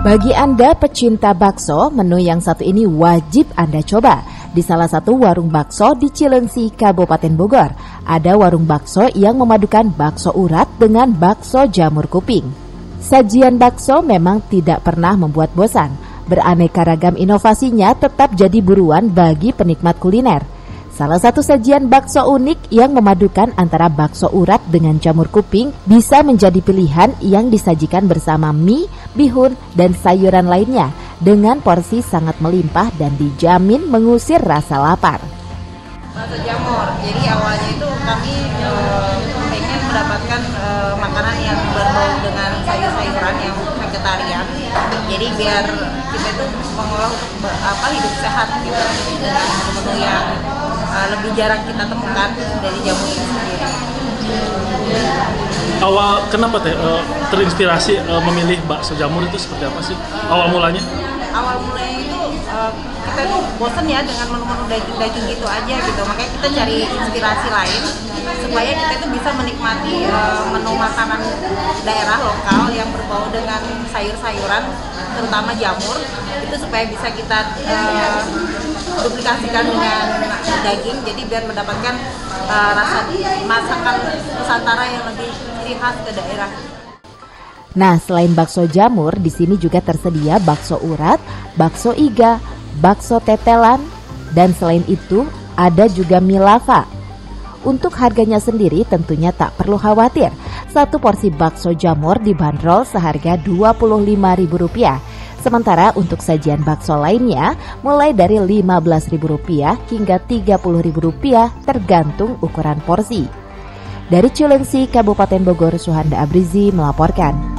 Bagi Anda pecinta bakso, menu yang satu ini wajib Anda coba. Di salah satu warung bakso di Cilengsi, Kabupaten Bogor, ada warung bakso yang memadukan bakso urat dengan bakso jamur kuping. Sajian bakso memang tidak pernah membuat bosan. Beraneka ragam inovasinya tetap jadi buruan bagi penikmat kuliner. Salah satu sajian bakso unik yang memadukan antara bakso urat dengan jamur kuping bisa menjadi pilihan yang disajikan bersama mie, bihun, dan sayuran lainnya dengan porsi sangat melimpah dan dijamin mengusir rasa lapar. Bakso jamur, jadi awalnya itu kami pengen mendapatkan makanan yang berbau dengan sayur-sayuran yang vegetarian. Jadi biar kita itu mengolah untuk hidup sehat gitu, dengan menu yang lebih jarang kita temukan dari jamur itu sendiri. Awal kenapa terinspirasi memilih bakso jamur itu seperti apa sih awal mulanya? Awal mulanya itu kita tuh bosen ya dengan menu-menu daging-daging gitu aja gitu, makanya kita cari inspirasi lain supaya kita itu bisa menikmati menu makanan daerah lokal yang berbau dengan sayur-sayuran, terutama jamur, itu supaya bisa kita duplikasikan dengan daging, jadi biar mendapatkan rasa masakan Nusantara yang lebih ciri khas ke daerah. Nah, selain bakso jamur, di sini juga tersedia bakso urat, bakso iga, bakso tetelan, dan selain itu ada juga mie lava. Untuk harganya sendiri tentunya tak perlu khawatir. Satu porsi bakso jamur dibanderol seharga Rp25.000. Sementara untuk sajian bakso lainnya mulai dari Rp15.000 hingga Rp30.000 tergantung ukuran porsi. Dari Cilengsi, Kabupaten Bogor, Suhanda Abrizi melaporkan.